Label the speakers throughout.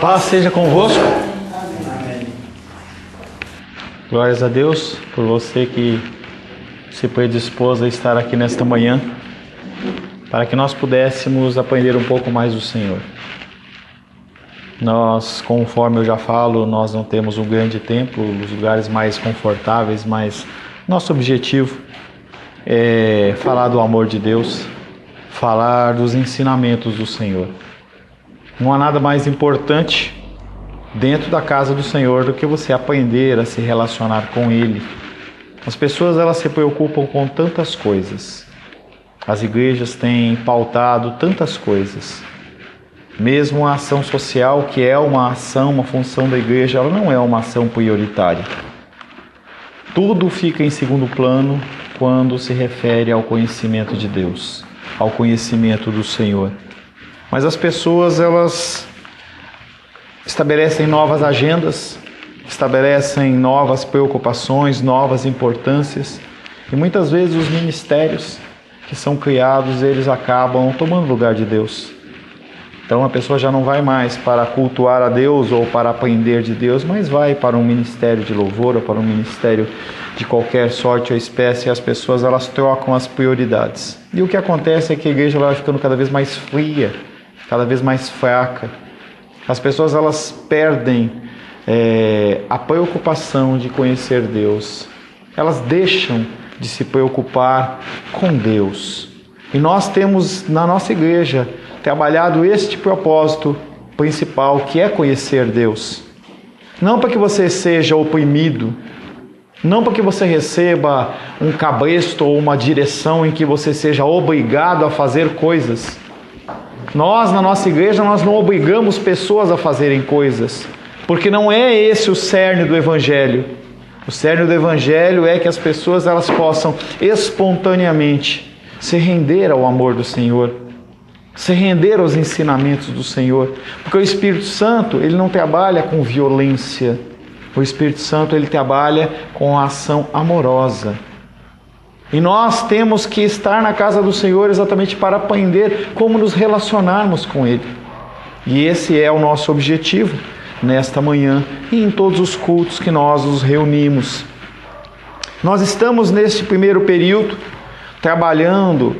Speaker 1: Paz seja convosco. Glórias a Deus por você que se predispôs a estar aqui nesta manhã, para que nós pudéssemos aprender um pouco mais do Senhor. Nós, conforme eu já falo, nós não temos um grande templo, os lugares mais confortáveis, mas nosso objetivo é falar do amor de Deus, falar dos ensinamentos do Senhor. Não há nada mais importante dentro da casa do Senhor do que você aprender a se relacionar com Ele. As pessoas, elas se preocupam com tantas coisas. As igrejas têm pautado tantas coisas. Mesmo a ação social, que é uma ação, uma função da igreja, ela não é uma ação prioritária. Tudo fica em segundo plano quando se refere ao conhecimento de Deus, ao conhecimento do Senhor. Mas as pessoas, elas estabelecem novas agendas, estabelecem novas preocupações, novas importâncias, e muitas vezes os ministérios que são criados, eles acabam tomando lugar de Deus. Então a pessoa já não vai mais para cultuar a Deus ou para aprender de Deus, mas vai para um ministério de louvor ou para um ministério de qualquer sorte ou espécie, e as pessoas, elas trocam as prioridades. E o que acontece é que a igreja vai ficando cada vez mais fria, cada vez mais fraca. As pessoas, elas perdem a preocupação de conhecer Deus. Elas deixam de se preocupar com Deus. E nós temos na nossa igreja trabalhado este propósito principal, que é conhecer Deus. Não para que você seja oprimido, não para que você receba um cabresto ou uma direção em que você seja obrigado a fazer coisas. Nós, na nossa igreja, nós não obrigamos pessoas a fazerem coisas, porque não é esse o cerne do Evangelho. O cerne do Evangelho é que as pessoas, elas possam espontaneamente se render ao amor do Senhor, se render aos ensinamentos do Senhor, porque o Espírito Santo, ele não trabalha com violência. O Espírito Santo, ele trabalha com a ação amorosa. E nós temos que estar na casa do Senhor exatamente para aprender como nos relacionarmos com Ele. E esse é o nosso objetivo nesta manhã e em todos os cultos que nós nos reunimos. Nós estamos neste primeiro período trabalhando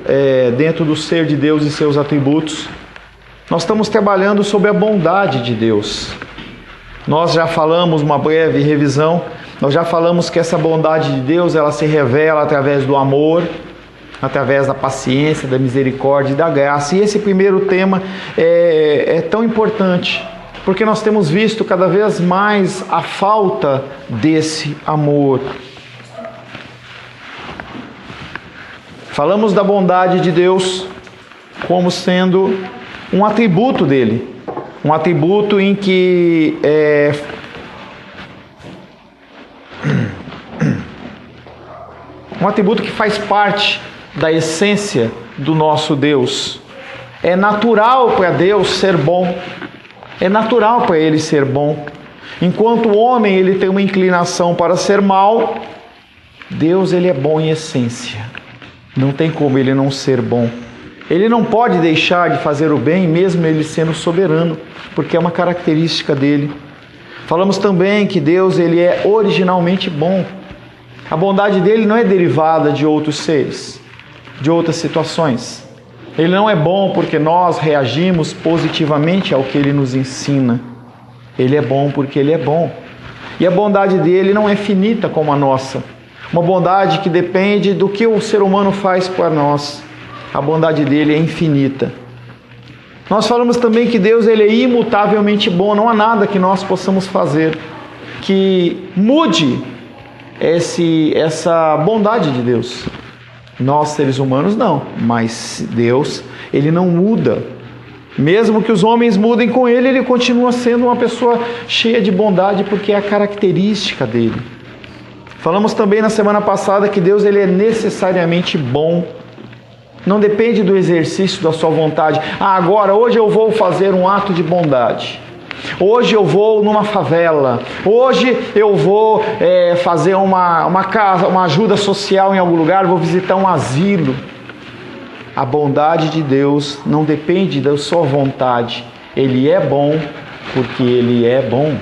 Speaker 1: dentro do ser de Deus e seus atributos. Nós estamos trabalhando sobre a bondade de Deus. Nós já falamos uma breve revisão. Nós já falamos que essa bondade de Deus, ela se revela através do amor, através da paciência, da misericórdia e da graça. E esse primeiro tema é tão importante, porque nós temos visto cada vez mais a falta desse amor. Falamos da bondade de Deus como sendo um atributo dele, um atributo em que um atributo que faz parte da essência do nosso Deus. É natural para Deus ser bom. É natural para Ele ser bom. Enquanto o homem, ele tem uma inclinação para ser mal, Deus, ele é bom em essência. Não tem como Ele não ser bom. Ele não pode deixar de fazer o bem, mesmo Ele sendo soberano, porque é uma característica dele. Falamos também que Deus, ele é originalmente bom. A bondade dele não é derivada de outros seres, de outras situações. Ele não é bom porque nós reagimos positivamente ao que ele nos ensina. Ele é bom porque ele é bom. E a bondade dele não é finita como a nossa. Uma bondade que depende do que o ser humano faz para nós. A bondade dele é infinita. Nós falamos também que Deus, ele é imutavelmente bom. Não há nada que nós possamos fazer que mude essa bondade de Deus. Nós, seres humanos, não. Mas Deus, ele não muda. Mesmo que os homens mudem com ele, ele continua sendo uma pessoa cheia de bondade, porque é a característica dele. Falamos também na semana passada que Deus, ele é necessariamente bom. Não depende do exercício da sua vontade. Agora, hoje eu vou fazer um ato de bondade. Hoje eu vou numa favela. Hoje eu vou fazer uma casa, uma ajuda social em algum lugar. Vou visitar um asilo. A bondade de Deus não depende da sua vontade. Ele é bom porque Ele é bom.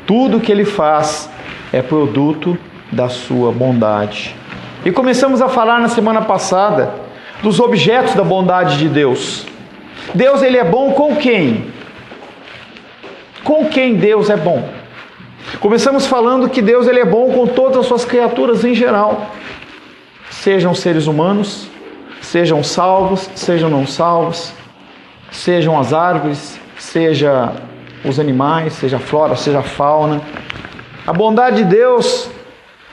Speaker 1: Tudo que Ele faz é produto da sua bondade. E começamos a falar na semana passada dos objetos da bondade de Deus. Deus, Ele é bom com quem? Com quem Deus é bom? Começamos falando que Deus, Ele é bom com todas as suas criaturas em geral. Sejam seres humanos, sejam salvos, sejam não salvos, sejam as árvores, seja os animais, seja a flora, seja a fauna. A bondade de Deus,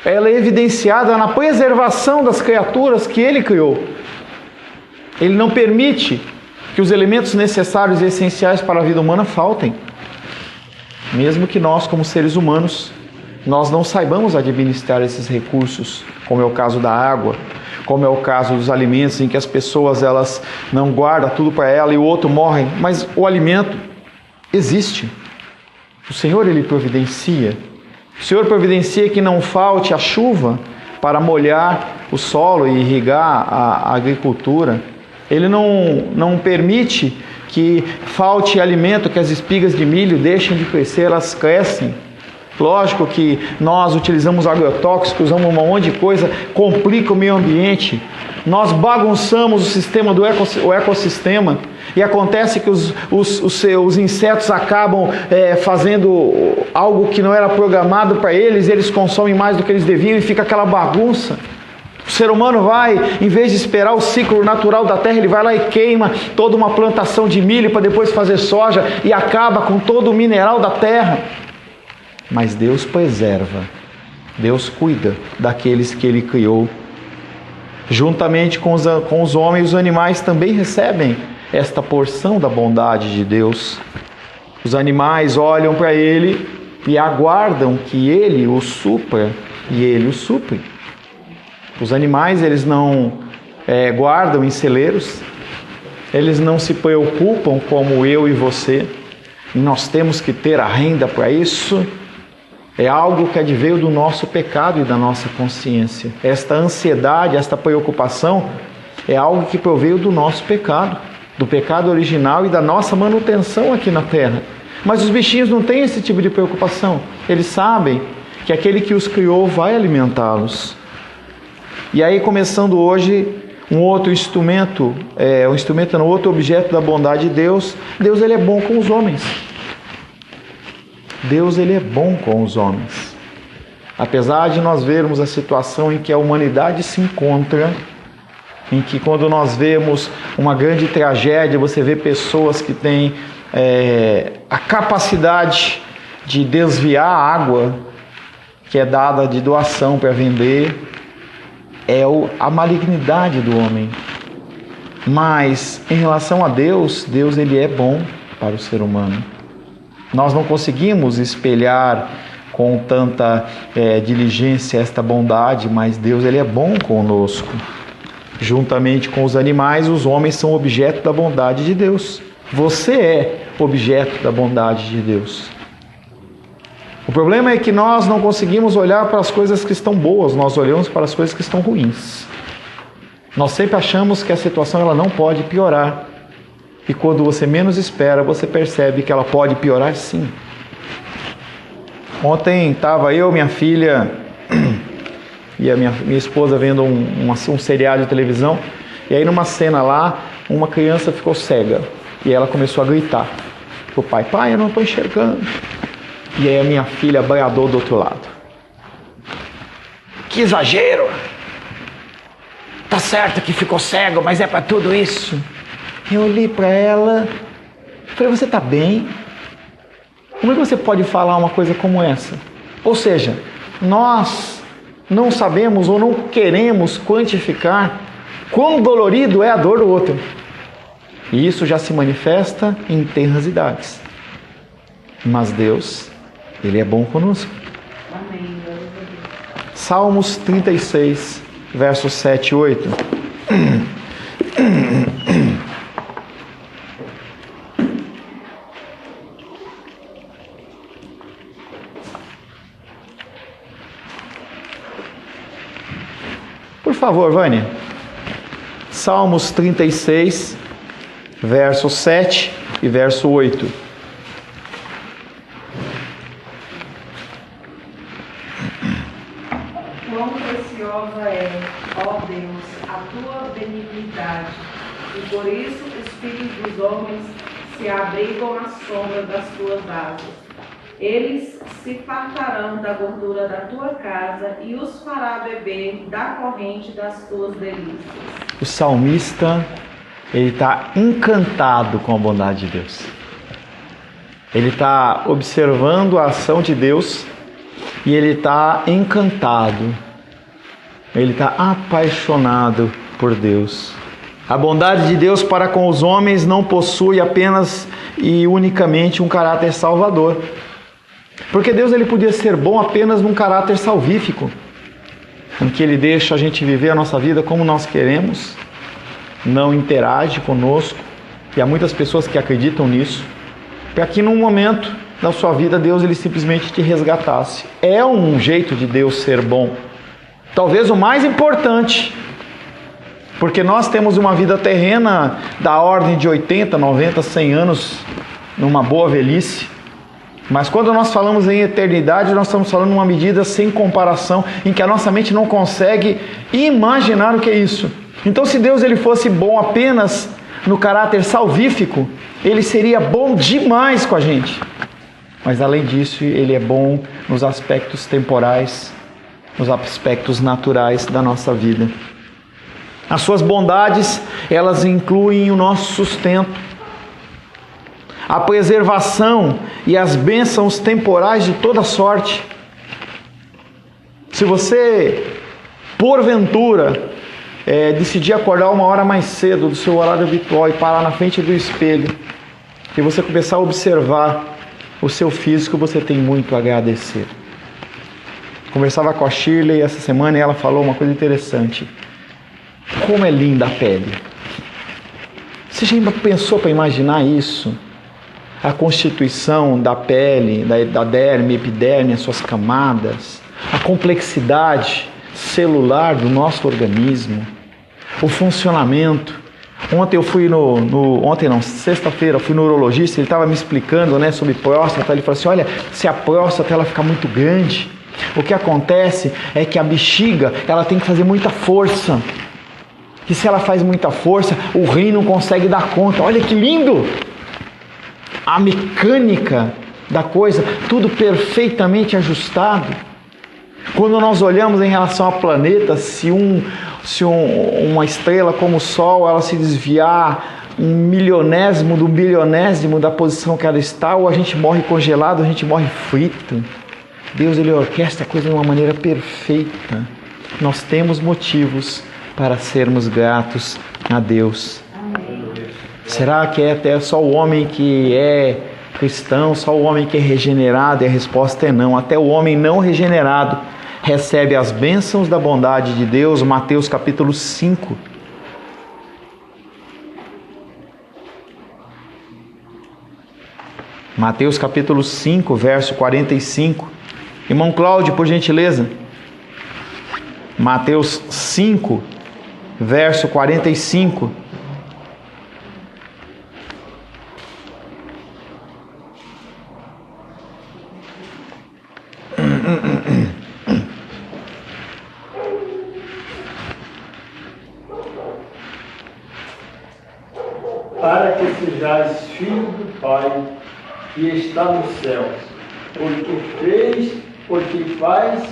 Speaker 1: ela é evidenciada na preservação das criaturas que Ele criou. Ele não permite que os elementos necessários e essenciais para a vida humana faltem. Mesmo que nós, como seres humanos, nós não saibamos administrar esses recursos, como é o caso da água, como é o caso dos alimentos, em que as pessoas elas não guardam tudo para ela e o outro morre, mas o alimento existe. O Senhor, Ele providencia. O Senhor providencia que não falte a chuva para molhar o solo e irrigar a agricultura. Ele não permite que falte alimento, que as espigas de milho deixem de crescer, elas crescem. Lógico que nós utilizamos agrotóxicos, usamos um monte de coisa, complica o meio ambiente. Nós bagunçamos o sistema do ecossistema e acontece que os insetos acabam fazendo algo que não era programado para eles, e eles consomem mais do que eles deviam e fica aquela bagunça. O ser humano vai, em vez de esperar o ciclo natural da terra, ele vai lá e queima toda uma plantação de milho para depois fazer soja e acaba com todo o mineral da terra. Mas Deus preserva, Deus cuida daqueles que Ele criou. Juntamente com os homens, os animais também recebem esta porção da bondade de Deus. Os animais olham para Ele e aguardam que Ele os supra, e Ele os supre. Os animais, eles não guardam em celeiros, eles não se preocupam como eu e você, e nós temos que ter a renda para isso. É algo que adveio do nosso pecado e da nossa consciência. Esta ansiedade, esta preocupação é algo que proveio do nosso pecado, do pecado original e da nossa manutenção aqui na terra. Mas os bichinhos não têm esse tipo de preocupação. Eles sabem que aquele que os criou vai alimentá-los. E aí, começando hoje, outro objeto da bondade de Deus. Deus, Ele é bom com os homens. Deus, Ele é bom com os homens. Apesar de nós vermos a situação em que a humanidade se encontra, em que quando nós vemos uma grande tragédia, você vê pessoas que têm a capacidade de desviar a água que é dada de doação para vender, a malignidade do homem. Mas em relação a Deus, Deus, Ele é bom para o ser humano. Nós não conseguimos espelhar com tanta diligência esta bondade, mas Deus, Ele é bom conosco. Juntamente com os animais, os homens são objeto da bondade de Deus. Você é objeto da bondade de Deus. O problema é que nós não conseguimos olhar para as coisas que estão boas, nós olhamos para as coisas que estão ruins. Nós sempre achamos que a situação ela não pode piorar. E quando você menos espera, você percebe que ela pode piorar sim. Ontem estava eu, minha filha e a minha esposa vendo um seriado de televisão. E aí numa cena lá, uma criança ficou cega. E ela começou a gritar pro pai: pai, eu não estou enxergando. E aí a minha filha bradou do outro lado: que exagero! Tá certo que ficou cego, mas é para tudo isso. Eu olhei para ela e falei: você está bem? Como é que você pode falar uma coisa como essa? Ou seja, nós não sabemos ou não queremos quantificar quão dolorido é a dor do outro. E isso já se manifesta em tenras idades. Mas Deus, Ele é bom conosco.
Speaker 2: Amém.
Speaker 1: Salmos 36, versos 7 e 8. Por favor, Vânia. Salmos 36, verso 7 e verso 8.
Speaker 2: tua benignidade, e por isso os filhos dos homens se abrigam à sombra das tuas asas. Eles se fartarão da gordura da tua casa e os fará beber da corrente das tuas delícias.
Speaker 1: O salmista, ele está encantado com a bondade de Deus. Ele está observando a ação de Deus e ele está encantado. Ele está apaixonado por Deus. A bondade de Deus para com os homens não possui apenas e unicamente um caráter salvador. Porque Deus ele podia ser bom apenas num caráter salvífico, em que Ele deixa a gente viver a nossa vida como nós queremos, não interage conosco, e há muitas pessoas que acreditam nisso, para que num momento da sua vida Deus ele simplesmente te resgatasse. É um jeito de Deus ser bom, talvez o mais importante, porque nós temos uma vida terrena da ordem de 80, 90, 100 anos, numa boa velhice. Mas quando nós falamos em eternidade, nós estamos falando numa medida sem comparação, em que a nossa mente não consegue imaginar o que é isso. Então, se Deus ele fosse bom apenas no caráter salvífico, Ele seria bom demais com a gente. Mas além disso, Ele é bom nos aspectos temporais, nos aspectos naturais da nossa vida. As suas bondades, elas incluem o nosso sustento, a preservação e as bênçãos temporais de toda sorte. Se você, porventura, decidir acordar uma hora mais cedo do seu horário habitual e parar na frente do espelho, e você começar a observar o seu físico, você tem muito a agradecer. Conversava com a Shirley essa semana e ela falou uma coisa interessante. Como é linda a pele. Você já pensou para imaginar isso? A constituição da pele, da derme, epiderme, as suas camadas, a complexidade celular do nosso organismo, o funcionamento. Sexta-feira, eu fui no urologista, ele estava me explicando, sobre próstata. Ele falou assim, olha, se a próstata ela ficar muito grande, o que acontece é que a bexiga ela tem que fazer muita força. E se ela faz muita força, o rim não consegue dar conta. Olha que lindo! A mecânica da coisa, tudo perfeitamente ajustado. Quando nós olhamos em relação ao planeta, se uma estrela como o Sol, ela se desviar 1/1000 do bilionésimo da posição que ela está, ou a gente morre congelado, ou a gente morre frito. Deus ele orquestra a coisa de uma maneira perfeita. Nós temos motivos para sermos gratos a Deus. Será que é até só o homem que é cristão, só o homem que é regenerado? E a resposta é não. Até o homem não regenerado recebe as bênçãos da bondade de Deus. Mateus capítulo 5. Mateus capítulo 5, verso 45. Irmão Cláudio, por gentileza. Mateus 5, verso 45.
Speaker 3: Para que sejais filho do Pai que está nos céus, porque faz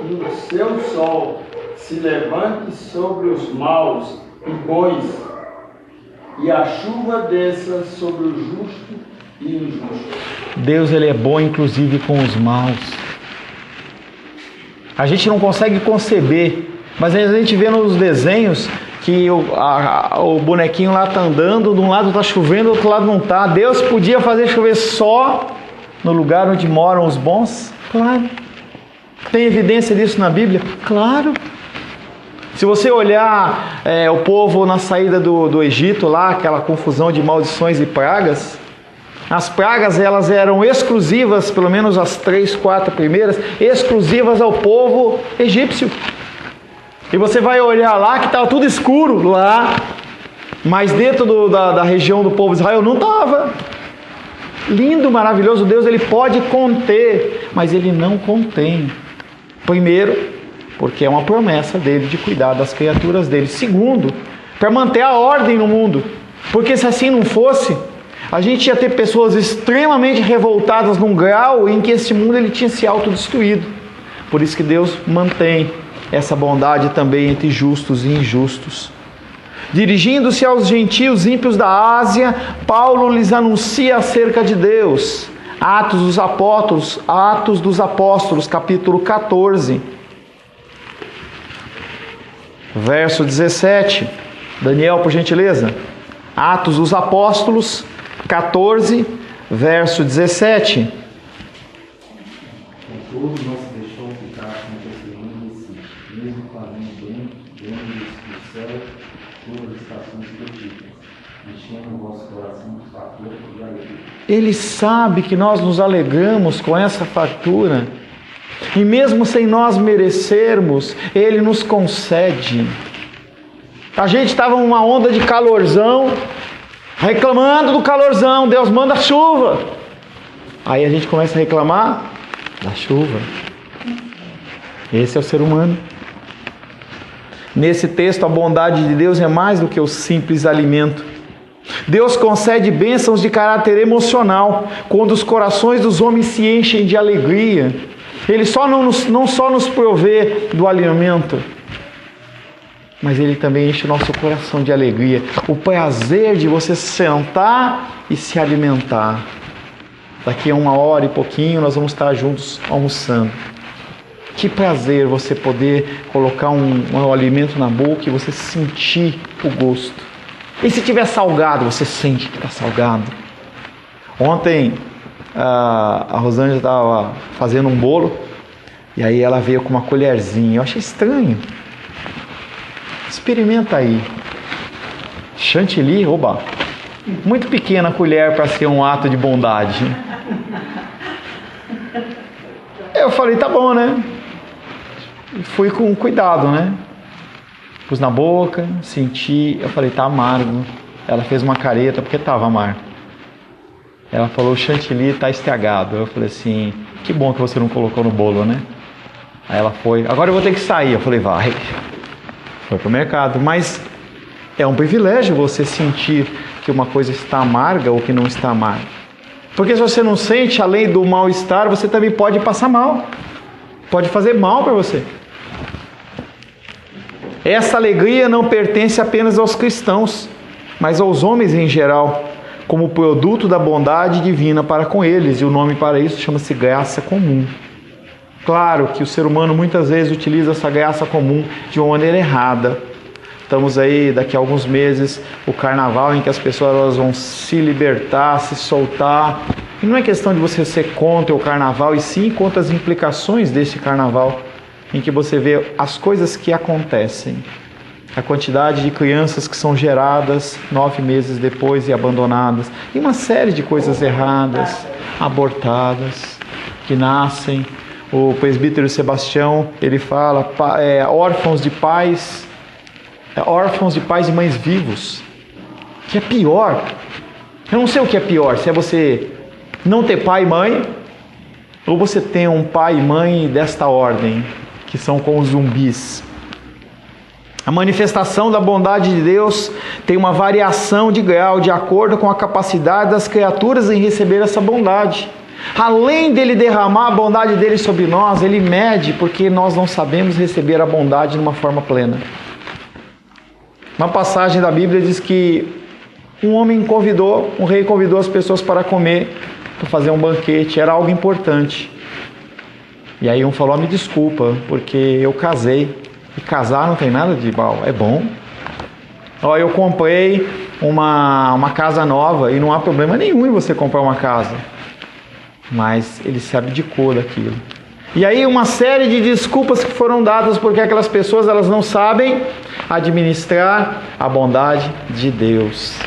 Speaker 3: que o seu sol se levante sobre os maus e bons, e a chuva desça sobre o justo e injusto.
Speaker 1: Deus ele é bom inclusive com os maus. A gente não consegue conceber, mas a gente vê nos desenhos que o bonequinho lá está andando, de um lado está chovendo, do outro lado não está. Deus podia fazer chover só no lugar onde moram os bons? Claro. Tem evidência disso na Bíblia? Claro. Se você olhar o povo na saída do Egito lá, aquela confusão de maldições e pragas, as pragas elas eram exclusivas, pelo menos as 3, 4 primeiras, exclusivas ao povo egípcio. E você vai olhar lá que estava tudo escuro lá, mas dentro da região do povo de Israel não estava. Lindo, maravilhoso. Deus ele pode conter, mas ele não contém. Primeiro, porque é uma promessa dele de cuidar das criaturas dele. Segundo, para manter a ordem no mundo, porque se assim não fosse, a gente ia ter pessoas extremamente revoltadas num grau em que esse mundo ele tinha se autodestruído. Por isso que Deus mantém essa bondade também entre justos e injustos. Dirigindo-se aos gentios ímpios da Ásia, Paulo lhes anuncia acerca de Deus. Atos dos Apóstolos, capítulo 14, verso 17. Daniel, por gentileza. Atos dos Apóstolos, 14, verso 17.
Speaker 4: Contudo, não se deixou ficar com esse mesmo falando dentro do céu, todas as estações frutíferas, enchendo o vosso coração de fartura e alegria.
Speaker 1: Ele sabe que nós nos alegramos com essa fartura, e mesmo sem nós merecermos, Ele nos concede. A gente estava numa onda de calorzão, reclamando do calorzão, Deus manda chuva. Aí a gente começa a reclamar da chuva. Esse é o ser humano. Nesse texto, a bondade de Deus é mais do que o simples alimento. Deus concede bênçãos de caráter emocional, quando os corações dos homens se enchem de alegria. Ele não só nos provê do alimento, mas Ele também enche o nosso coração de alegria. O prazer de você sentar e se alimentar. Daqui a 1 hora e pouquinho nós vamos estar juntos almoçando. Que prazer você poder colocar um alimento na boca e você sentir o gosto. E se tiver salgado, você sente que está salgado. Ontem a Rosângela estava fazendo um bolo e aí ela veio com uma colherzinha. Eu achei estranho. Experimenta aí. Chantilly, oba. Muito pequena a colher para ser um ato de bondade. Eu falei, tá bom, né? Fui com cuidado, né? Pus na boca, senti, eu falei, tá amargo. Ela fez uma careta porque estava amargo. Ela falou, o chantilly tá estragado. Eu falei assim, que bom que você não colocou no bolo, né? Aí ela foi, agora eu vou ter que sair. Eu falei, vai. Foi pro mercado, mas é um privilégio você sentir que uma coisa está amarga ou que não está amarga. Porque se você não sente, além do mal-estar, você também pode passar mal. Pode fazer mal para você. Essa alegria não pertence apenas aos cristãos, mas aos homens em geral, como produto da bondade divina para com eles. E o nome para isso chama-se graça comum. Claro que o ser humano muitas vezes utiliza essa graça comum de uma maneira errada. Estamos aí, daqui a alguns meses, o carnaval em que as pessoas elas vão se libertar, se soltar. E não é questão de você ser contra o carnaval, e sim contra as implicações desse carnaval, em que você vê as coisas que acontecem. A quantidade de crianças que são geradas 9 meses depois e abandonadas. E uma série de coisas erradas, abortadas, que nascem. O presbítero Sebastião, ele fala, órfãos de pais e mães vivos. Que é pior. Eu não sei o que é pior, se é você não ter pai e mãe, ou você ter um pai e mãe desta ordem, que são como zumbis. A manifestação da bondade de Deus tem uma variação de grau de acordo com a capacidade das criaturas em receber essa bondade. Além dele derramar a bondade dele sobre nós, ele mede porque nós não sabemos receber a bondade de uma forma plena. Uma passagem da Bíblia diz que um rei convidou as pessoas para comer, para fazer um banquete, era algo importante. E aí um falou, me desculpa, porque eu casei. E casar não tem nada de mal, é bom. Eu comprei uma casa nova e não há problema nenhum em você comprar uma casa. Mas ele se abdicou daquilo. E aí uma série de desculpas que foram dadas porque aquelas pessoas elas não sabem administrar a bondade de Deus.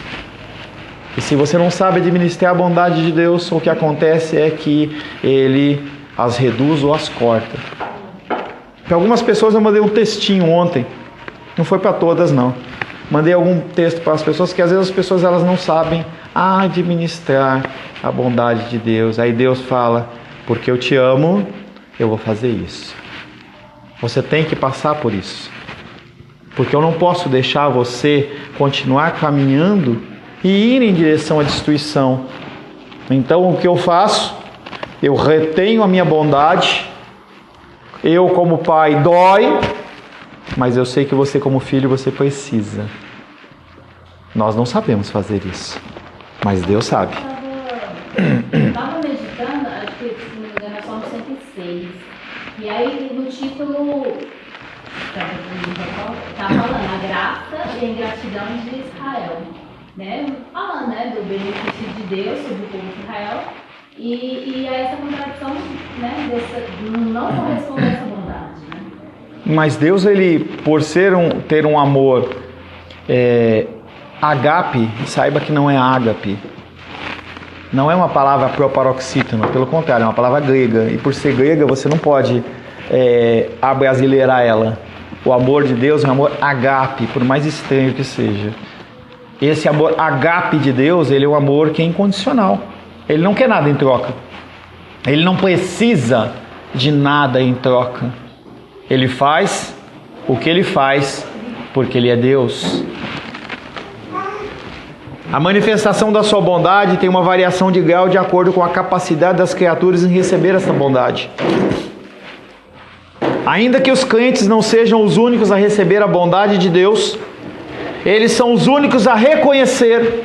Speaker 1: E se você não sabe administrar a bondade de Deus, o que acontece é que Ele as reduz ou as corta. Para algumas pessoas eu mandei um textinho ontem. Não foi para todas não. Mandei algum texto para as pessoas que às vezes as pessoas elas não sabem administrar a bondade de Deus. Aí Deus fala, porque eu te amo, eu vou fazer isso. Você tem que passar por isso. Porque eu não posso deixar você continuar caminhando e ir em direção à destruição. Então o que eu faço? Eu retenho a minha bondade. Eu como pai dói, mas eu sei que você como filho você precisa. Nós não sabemos fazer isso, mas Deus sabe.
Speaker 5: Eu estava meditando, acho que se não me engano é Salmo 106. E aí no título está falando a graça e a ingratidão de Israel, né? Falando, né, do benefício de Deus sobre o povo de Israel e essa contradição, né, não corresponder a essa bondade, né?
Speaker 1: Mas Deus, ele, por ter um amor agape, saiba que não é ágape. Não é uma palavra proparoxítona, pelo contrário, é uma palavra grega. E por ser grega, você não pode abrasileirar ela. O amor de Deus é um amor agape, por mais estranho que seja. Esse amor agape de Deus, ele é um amor que é incondicional. Ele não quer nada em troca. Ele não precisa de nada em troca. Ele faz o que ele faz porque ele é Deus. A manifestação da sua bondade tem uma variação de grau de acordo com a capacidade das criaturas em receber essa bondade. Ainda que os crentes não sejam os únicos a receber a bondade de Deus, eles são os únicos a reconhecer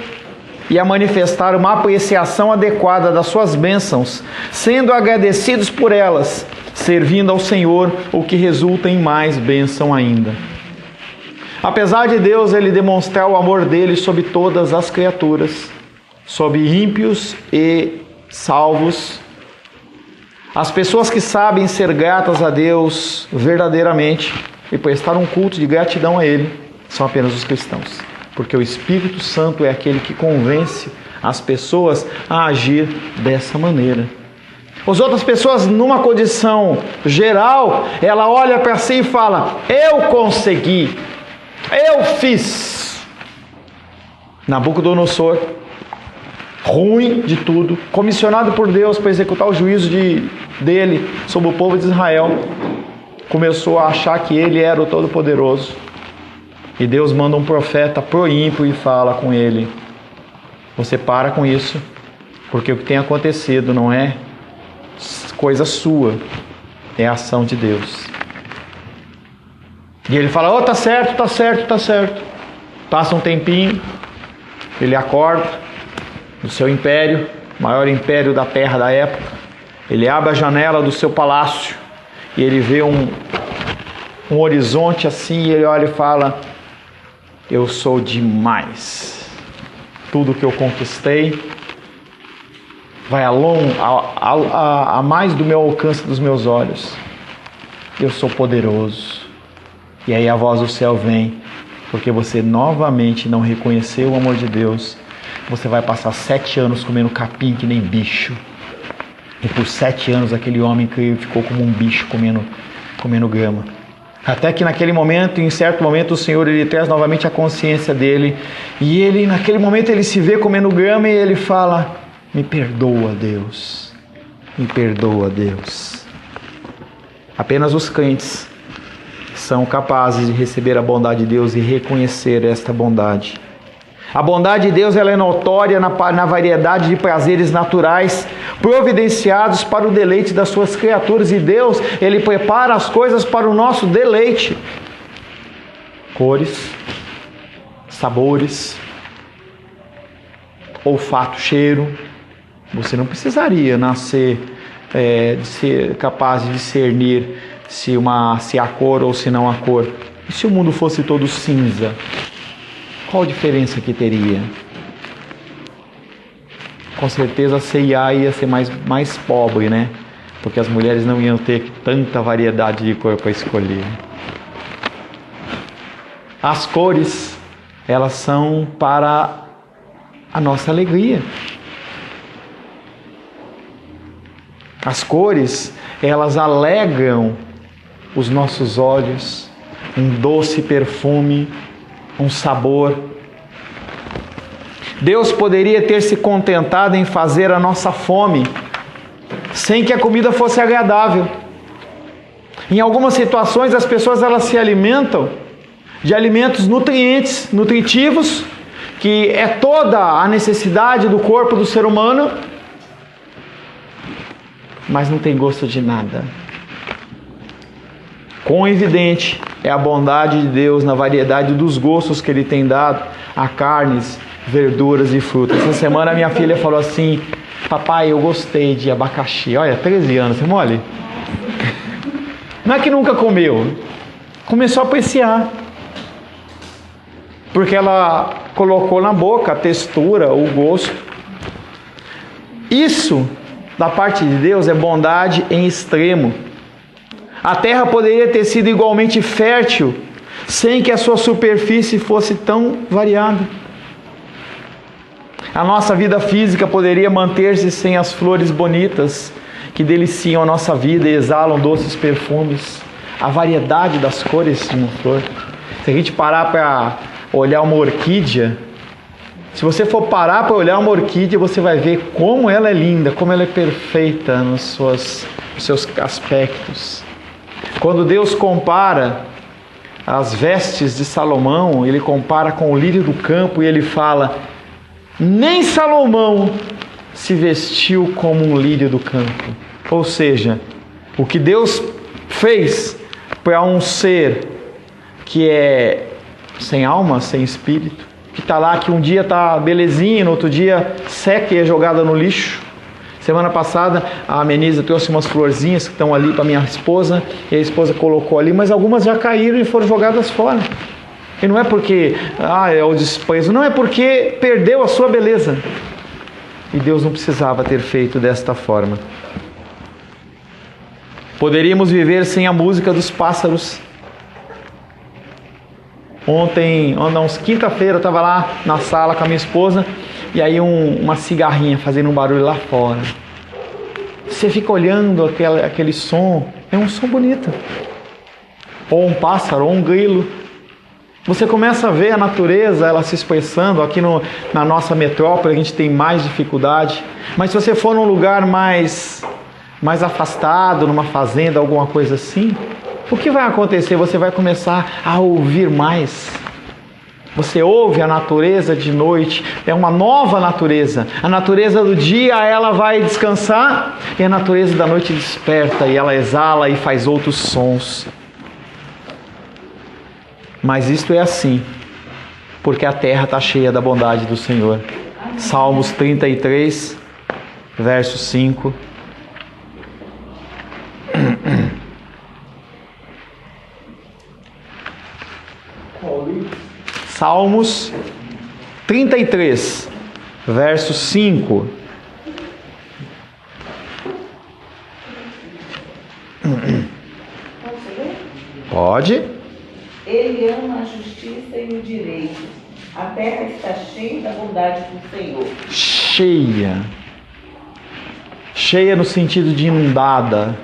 Speaker 1: e a manifestar uma apreciação adequada das suas bênçãos, sendo agradecidos por elas, servindo ao Senhor, o que resulta em mais bênção ainda. Apesar de Deus ele demonstrar o amor dele sobre todas as criaturas, sobre ímpios e salvos, as pessoas que sabem ser gratas a Deus verdadeiramente e prestar um culto de gratidão a Ele, são apenas os cristãos. Porque o Espírito Santo é aquele que convence as pessoas a agir dessa maneira. As outras pessoas, numa condição geral, ela olha para si e fala: eu consegui, eu fiz. Nabucodonosor, ruim de tudo, comissionado por Deus para executar o juízo dele sobre o povo de Israel, começou a achar que ele era o Todo-Poderoso. E Deus manda um profeta pro ímpio e fala com ele: você para com isso, porque o que tem acontecido não é coisa sua, é a ação de Deus. E ele fala: oh, tá certo, tá certo, tá certo. Passa um tempinho, ele acorda do seu império, maior império da terra da época. Ele abre a janela do seu palácio e ele vê um horizonte assim, e ele olha e fala: eu sou demais. Tudo que eu conquistei vai a mais do meu alcance dos meus olhos. Eu sou poderoso. E aí a voz do céu vem: porque você novamente não reconheceu o amor de Deus, você vai passar 7 anos comendo capim que nem bicho. E por 7 anos aquele homem ficou como um bicho comendo grama. Até que naquele momento, em certo momento, o Senhor ele traz novamente a consciência dele. E ele, naquele momento, ele se vê comendo grama e ele fala: me perdoa, Deus. Me perdoa, Deus. Apenas os crentes são capazes de receber a bondade de Deus e reconhecer esta bondade. A bondade de Deus ela é notória na variedade de prazeres naturais providenciados para o deleite das suas criaturas. E Deus, Ele prepara as coisas para o nosso deleite. Cores, sabores, olfato, cheiro. Você não precisaria nascer de ser capaz de discernir se há cor ou se não há cor. E se o mundo fosse todo cinza? Qual a diferença que teria? Com certeza a C&A ia ser mais pobre, né? Porque as mulheres não iam ter tanta variedade de cor para escolher. As cores, elas são para a nossa alegria. As cores, elas alegram os nossos olhos, um doce perfume, um sabor. Deus poderia ter se contentado em fazer a nossa fome sem que a comida fosse agradável. Em algumas situações, as pessoas elas se alimentam de alimentos nutritivos, que é toda a necessidade do corpo do ser humano, mas não tem gosto de nada. Quão evidente é a bondade de Deus na variedade dos gostos que Ele tem dado a carnes, verduras e frutas. Essa semana minha filha falou assim: papai, eu gostei de abacaxi. Olha, 13 anos, você mole? Não é que nunca comeu, começou a apreciar. Porque ela colocou na boca a textura, o gosto. Isso, da parte de Deus, é bondade em extremo. A terra poderia ter sido igualmente fértil, sem que a sua superfície fosse tão variada. A nossa vida física poderia manter-se sem as flores bonitas que deliciam a nossa vida e exalam doces perfumes. A variedade das cores de uma flor. Se a gente parar para olhar uma orquídea, se você for parar para olhar uma orquídea, você vai ver como ela é linda, como ela é perfeita nos seus aspectos. Quando Deus compara as vestes de Salomão, Ele compara com o lírio do campo e Ele fala: nem Salomão se vestiu como um lírio do campo. Ou seja, o que Deus fez para um ser que é sem alma, sem espírito, que está lá, que um dia está belezinha, no outro dia seca e é jogada no lixo. Semana passada a Menisa trouxe umas florzinhas que estão ali para minha esposa, e a esposa colocou ali, mas algumas já caíram e foram jogadas fora. E não é porque é o desprezo, não, é porque perdeu a sua beleza. E Deus não precisava ter feito desta forma. Poderíamos viver sem a música dos pássaros. Ontem, uns quinta-feira, eu estava lá na sala com a minha esposa, e aí uma cigarrinha fazendo um barulho lá fora. Você fica olhando aquele som, é um som bonito. Ou um pássaro, ou um grilo. Você começa a ver a natureza, ela se expressando. Aqui na nossa metrópole a gente tem mais dificuldade. Mas se você for num lugar mais afastado, numa fazenda, alguma coisa assim, o que vai acontecer? Você vai começar a ouvir mais. Você ouve a natureza de noite, é uma nova natureza. A natureza do dia, ela vai descansar, e a natureza da noite desperta, e ela exala e faz outros sons. Mas isto é assim, porque a terra está cheia da bondade do Senhor. Salmos 33, verso 5. Salmos 33, verso 5. Pode?
Speaker 2: Ele ama a justiça e o direito. A terra está cheia da bondade do Senhor. Cheia no sentido de inundada,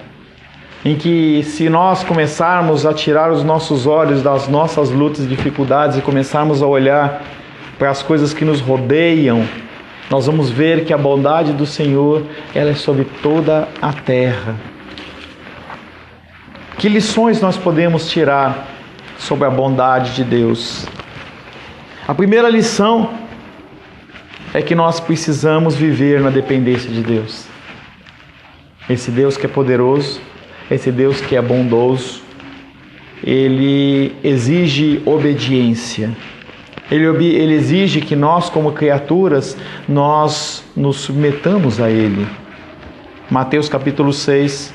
Speaker 2: em que se nós começarmos a tirar os nossos olhos das nossas lutas e dificuldades e começarmos a olhar para as coisas que nos rodeiam, nós vamos ver que a bondade do Senhor, ela é sobre toda a terra. Que lições nós podemos tirar sobre a bondade de Deus? A primeira lição é que nós precisamos viver na dependência de Deus. Esse Deus que é poderoso, esse Deus que é bondoso, Ele exige obediência. Ele exige que nós, como criaturas, nós nos submetamos a Ele. Mateus capítulo 6.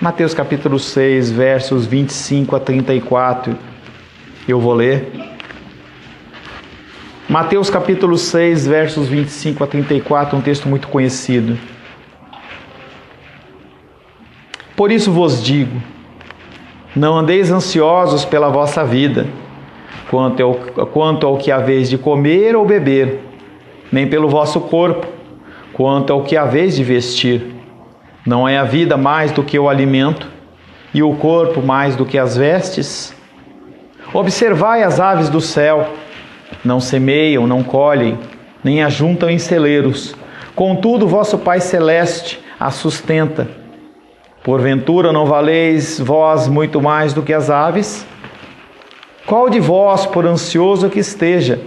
Speaker 2: Mateus capítulo 6, versos 25 a 34. Eu vou ler. Mateus capítulo 6, versos 25 a 34, um texto muito conhecido. Por isso vos digo, não andeis ansiosos pela vossa vida, quanto ao que haveis de comer ou beber, nem pelo vosso corpo, quanto ao que haveis de vestir. Não é a vida mais do que o alimento, e o corpo mais do que as vestes? Observai as aves do céu,
Speaker 1: Não semeiam, não colhem, nem ajuntam em celeiros. Contudo, vosso Pai Celeste a sustenta. Porventura não valeis vós muito mais do que as aves? Qual de vós, por ansioso que esteja,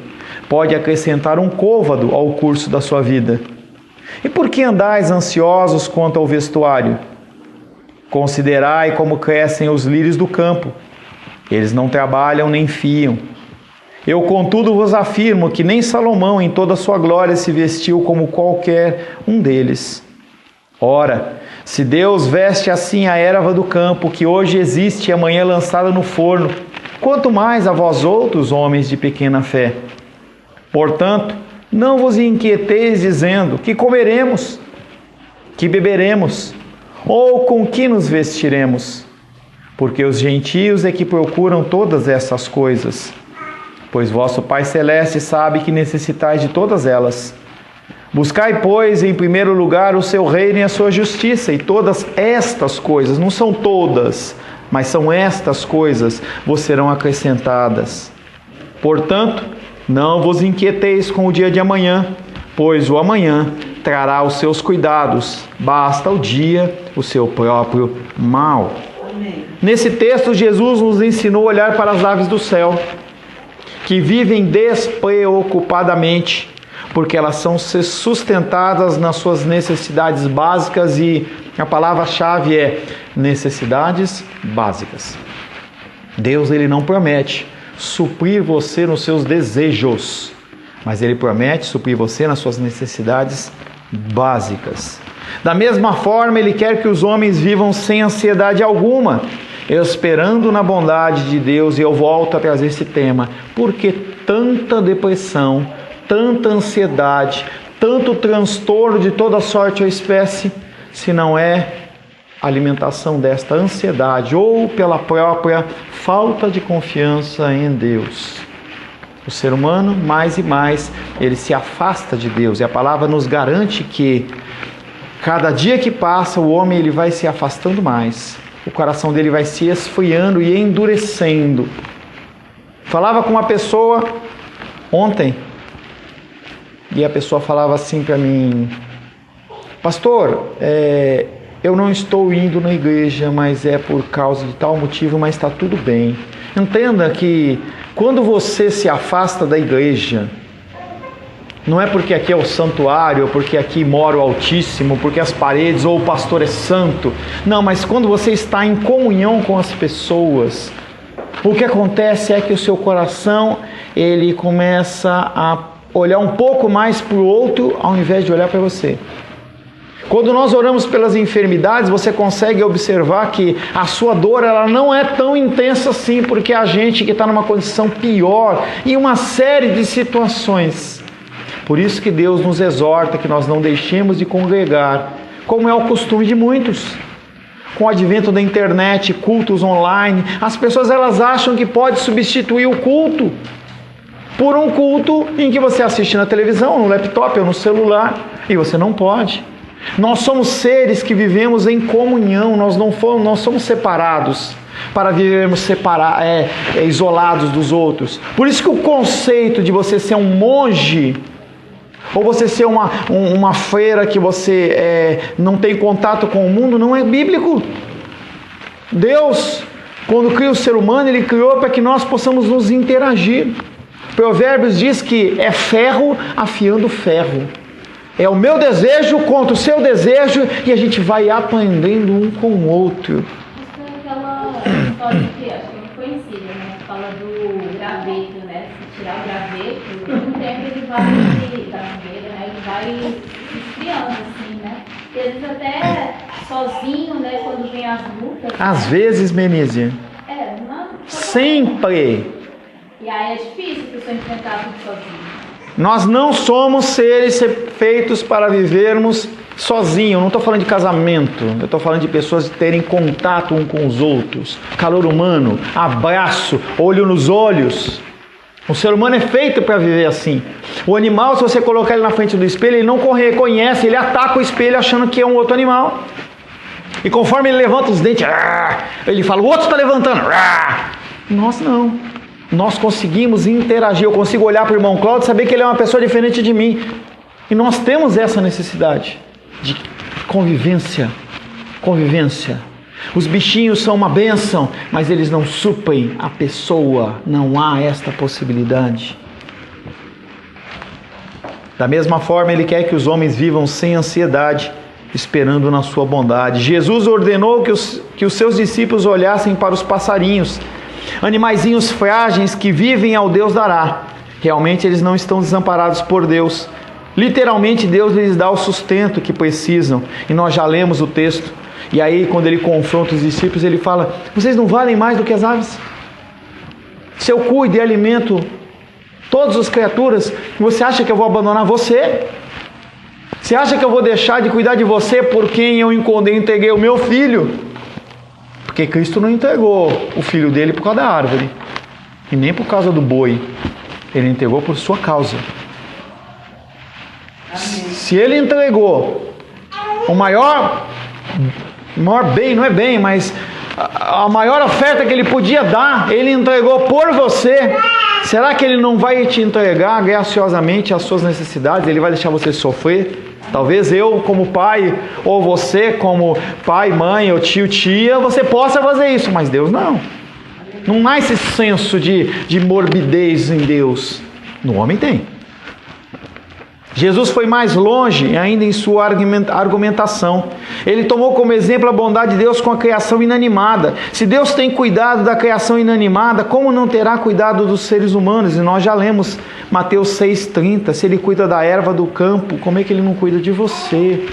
Speaker 1: pode acrescentar um côvado ao curso da sua vida? E por que andais ansiosos quanto ao vestuário? Considerai como crescem os lírios do campo. Eles não trabalham nem fiam. Eu, contudo, vos afirmo que nem Salomão, em toda a sua glória, se vestiu como qualquer um deles. Ora, se Deus veste assim a erva do campo, que hoje existe e amanhã é lançada no forno, quanto mais a vós outros, homens de pequena fé. Portanto, não vos inquieteis dizendo: que comeremos, que beberemos, ou com que nos vestiremos? Porque os gentios é que procuram todas essas coisas. Pois vosso Pai Celeste sabe que necessitais de todas elas. Buscai, pois, em primeiro lugar o seu reino e a sua justiça, e todas estas coisas, não são todas, mas são estas coisas, vos serão acrescentadas. Portanto, não vos inquieteis com o dia de amanhã, pois o amanhã trará os seus cuidados, basta o dia o seu próprio mal. Amém. Nesse texto, Jesus nos ensinou a olhar para as aves do céu, que vivem despreocupadamente, porque elas são sustentadas nas suas necessidades básicas, e a palavra-chave é necessidades básicas. Deus, Ele não promete suprir você nos seus desejos, mas Ele promete suprir você nas suas necessidades básicas. Da mesma forma, Ele quer que os homens vivam sem ansiedade alguma, esperando na bondade de Deus. E eu volto a trazer esse tema: por que tanta depressão, tanta ansiedade, tanto transtorno de toda sorte ou espécie, se não é alimentação desta ansiedade ou pela própria falta de confiança em Deus? O ser humano, mais e mais, ele se afasta de Deus, e a palavra nos garante que cada dia que passa, o homem ele vai se afastando mais, o coração dele vai se esfriando e endurecendo. Falava com uma pessoa ontem, e a pessoa falava assim para mim: pastor, eu não estou indo na igreja, mas é por causa de tal motivo, mas está tudo bem. Entenda que quando você se afasta da igreja, não é porque aqui é o santuário, ou porque aqui mora o Altíssimo, porque as paredes ou o pastor é santo. Não, mas quando você está em comunhão com as pessoas, o que acontece é que o seu coração, ele começa a olhar um pouco mais para o outro, ao invés de olhar para você. Quando nós oramos pelas enfermidades, você consegue observar que a sua dor ela não é tão intensa assim, porque a gente que está numa condição pior, em uma série de situações. Por isso que Deus nos exorta que nós não deixemos de congregar, como é o costume de muitos. Com o advento da internet, cultos online, as pessoas elas acham que pode substituir o culto por um culto em que você assiste na televisão, no laptop ou no celular, e você não pode. Nós somos seres que vivemos em comunhão, nós somos separados para vivermos isolados dos outros. Por isso que o conceito de você ser um monge, ou você ser uma freira que você não tem contato com o mundo, não é bíblico. Deus, quando cria o ser humano, Ele criou para que nós possamos nos interagir. Provérbios diz que é ferro afiando ferro. É o meu desejo contra o seu desejo, e a gente vai aprendendo um com o outro.
Speaker 5: Isso é aquela história que acho que é muito conhecida, né? Fala do graveto, né? Se tirar o graveto, com o tempo ele vai esfriando, assim, né? E às vezes até sozinho, né? Quando vem as lutas.
Speaker 1: Às vezes, Menise.
Speaker 5: Não.
Speaker 1: Sempre.
Speaker 5: E aí é difícil a pessoa enfrentar tudo sozinho.
Speaker 1: Nós não somos seres feitos para vivermos sozinhos. Eu não estou falando de casamento. Eu estou falando de pessoas terem contato um com os outros. Calor humano, abraço, olho nos olhos. O ser humano é feito para viver assim. O animal, se você colocar ele na frente do espelho, ele não reconhece, ele ataca o espelho achando que é um outro animal. E conforme ele levanta os dentes, ele fala: o outro está levantando. Nós não. nós conseguimos interagir. Eu consigo olhar para o irmão Cláudio e saber que ele é uma pessoa diferente de mim. E nós temos essa necessidade de convivência. Convivência. Os bichinhos são uma bênção, mas eles não suprem a pessoa. Não há esta possibilidade. Da mesma forma, Ele quer que os homens vivam sem ansiedade, esperando na sua bondade. Jesus ordenou que os seus discípulos olhassem para os passarinhos, animaizinhos frágeis que vivem ao Deus dará. Realmente eles não estão desamparados por Deus. Literalmente Deus lhes dá o sustento que precisam. E nós já lemos o texto. E aí quando Ele confronta os discípulos, Ele fala: vocês não valem mais do que as aves? Se eu cuido e alimento todas as criaturas, você acha que eu vou abandonar você? Você acha que eu vou deixar de cuidar de você por quem eu entreguei o meu filho? Porque Cristo não entregou o filho dele por causa da árvore, e nem por causa do boi. Ele entregou por sua causa. Se Ele entregou o maior bem, não é bem, mas a maior oferta que Ele podia dar, Ele entregou por você. Será que Ele não vai te entregar graciosamente as suas necessidades? Ele vai deixar você sofrer? Talvez eu como pai, ou você como pai, mãe, ou tio, tia, você possa fazer isso, mas Deus não. Não há esse senso de morbidez em Deus. No homem tem. Jesus foi mais longe ainda em sua argumentação. Ele tomou como exemplo a bondade de Deus com a criação inanimada. Se Deus tem cuidado da criação inanimada, como não terá cuidado dos seres humanos? E nós já lemos Mateus 6,30. Se Ele cuida da erva do campo, como é que Ele não cuida de você?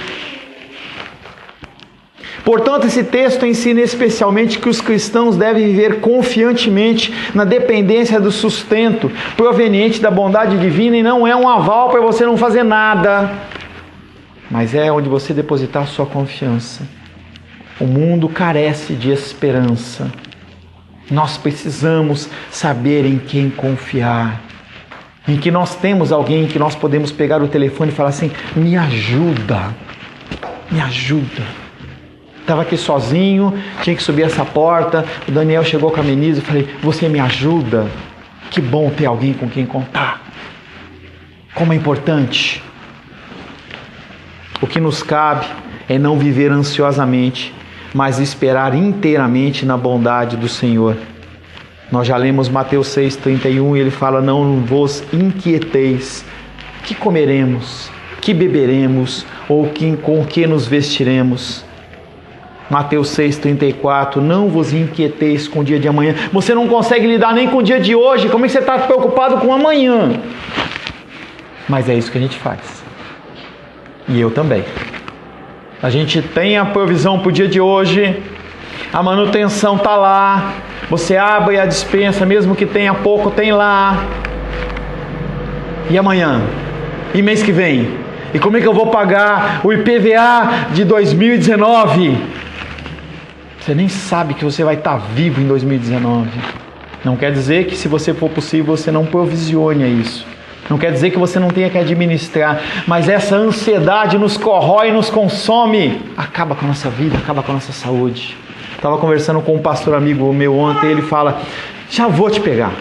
Speaker 1: Portanto, esse texto ensina especialmente que os cristãos devem viver confiantemente na dependência do sustento proveniente da bondade divina, e não é um aval para você não fazer nada, mas é onde você depositar sua confiança. O mundo carece de esperança. Nós precisamos saber em quem confiar, em que nós temos alguém que nós podemos pegar o telefone e falar assim: me ajuda, me ajuda. Estava aqui sozinho, tinha que subir essa porta, o Daniel chegou com a Menise e falei: você me ajuda? Que bom ter alguém com quem contar. Como é importante. O que nos cabe é não viver ansiosamente, mas esperar inteiramente na bondade do Senhor. Nós já lemos Mateus 6,31 e Ele fala: não vos inquieteis, que comeremos, que beberemos, ou com que nos vestiremos. Mateus 6,34, não vos inquieteis com o dia de amanhã. Você não consegue lidar nem com o dia de hoje, como é que você está preocupado com amanhã? Mas é isso que a gente faz. E eu também. A gente tem a provisão para o dia de hoje, a manutenção está lá, você abre a despensa, mesmo que tenha pouco, tem lá. E amanhã? E mês que vem? E como é que eu vou pagar o IPVA de 2019? Você nem sabe que você vai estar vivo em 2019. Não quer dizer que, se você for possível, você não provisione isso. Não quer dizer que você não tenha que administrar. Mas essa ansiedade nos corrói, nos consome. Acaba com a nossa vida, acaba com a nossa saúde. Estava conversando com um pastor amigo meu ontem, ele fala: já vou te pegar.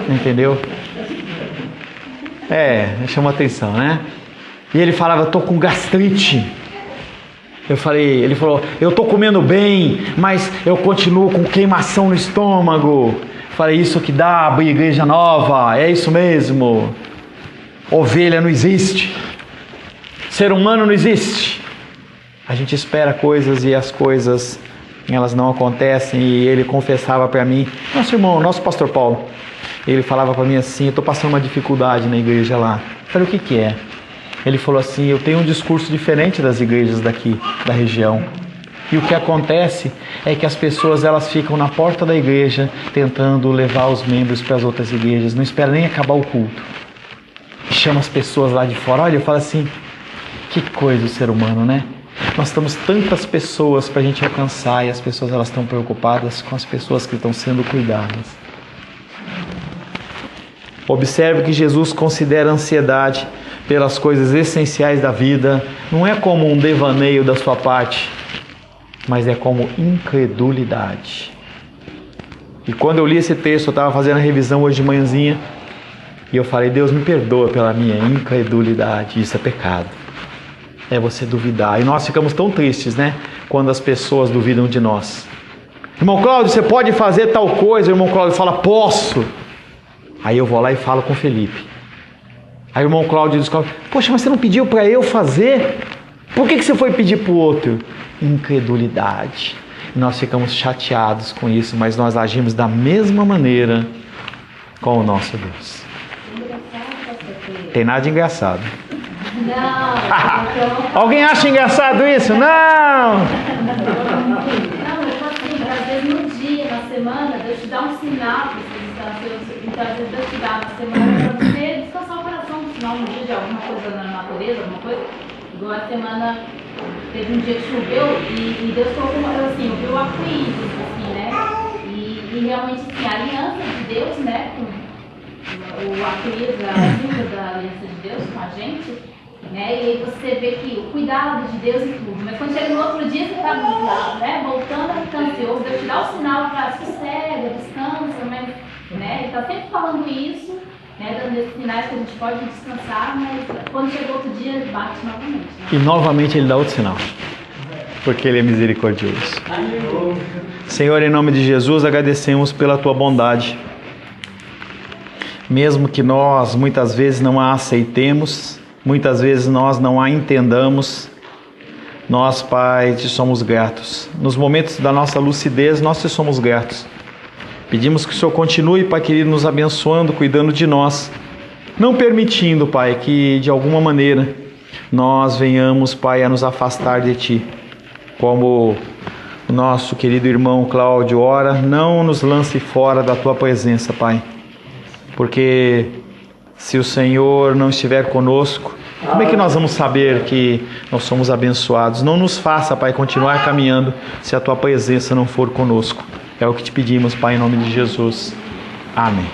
Speaker 1: Entendeu? Chama atenção, né? E ele falava: estou com gastrite. Ele falou: eu estou comendo bem, mas eu continuo com queimação no estômago. Falei: isso que dá abrir igreja nova, é isso mesmo. Ovelha não existe, ser humano não existe. A gente espera coisas e as coisas, elas não acontecem. E ele confessava para mim, nosso irmão, nosso pastor Paulo, ele falava para mim assim: eu estou passando uma dificuldade na igreja lá. Eu falei: o que é? Ele falou assim: eu tenho um discurso diferente das igrejas daqui, da região. E o que acontece é que as pessoas, elas ficam na porta da igreja tentando levar os membros para as outras igrejas. Não espera nem acabar o culto. Chama as pessoas lá de fora. Olha, eu falo assim: que coisa o ser humano, né? Nós temos tantas pessoas para a gente alcançar, e as pessoas, elas estão preocupadas com as pessoas que estão sendo cuidadas. Observe que Jesus considera a ansiedade pelas coisas essenciais da vida não é como um devaneio da sua parte, mas é como incredulidade. E quando eu li esse texto, eu estava fazendo a revisão hoje de manhãzinha, e eu falei, Deus me perdoa pela minha incredulidade, isso é pecado. É você duvidar. E nós ficamos tão tristes, né? Quando as pessoas duvidam de nós. Irmão Cláudio, você pode fazer tal coisa? O irmão Cláudio fala, posso. Aí eu vou lá e falo com o Felipe. Aí o irmão Cláudio diz, poxa, mas você não pediu para eu fazer? Por que você foi pedir para o outro? Incredulidade. E nós ficamos chateados com isso, mas nós agimos da mesma maneira com o nosso Deus. Tem nada de engraçado.
Speaker 5: Não.
Speaker 1: Alguém acha engraçado isso? Não!
Speaker 5: Não, eu falo assim, às vezes no dia, na semana, Deus te dá um sinal para você descansar. Então, às vezes Deus te dá na semana para você descansar o coração, um sinal no dia de alguma coisa na natureza, alguma coisa. Igual a semana, teve um dia que choveu e Deus colocou, assim, eu vi o arco-íris, assim, né? E realmente, assim, a aliança de Deus, né? O arco-íris, a símbolo da aliança de Deus com a gente, né? E aí você vê que o cuidado de Deus e tudo. Mas quando chega no outro dia, você está, né, voltando a ficar ansioso, Deus te dá o sinal para sossega, descansa, né? Ele está sempre falando isso, né? Dando esses sinais que a gente pode descansar, mas quando chega outro dia, bate novamente. Né?
Speaker 1: E novamente Ele dá outro sinal. Porque Ele é misericordioso. Senhor, em nome de Jesus, agradecemos pela Tua bondade. Mesmo que nós muitas vezes não a aceitemos, muitas vezes nós não a entendamos, nós, Pai, te somos gratos. Nos momentos da nossa lucidez, nós te somos gratos. Pedimos que o Senhor continue, Pai querido, nos abençoando, cuidando de nós, não permitindo, Pai, que de alguma maneira nós venhamos, Pai, a nos afastar de Ti. Como o nosso querido irmão Cláudio ora, não nos lance fora da Tua presença, Pai. Porque se o Senhor não estiver conosco, como é que nós vamos saber que nós somos abençoados? Não nos faça, Pai, continuar caminhando se a Tua presença não for conosco. É o que te pedimos, Pai, em nome de Jesus. Amém.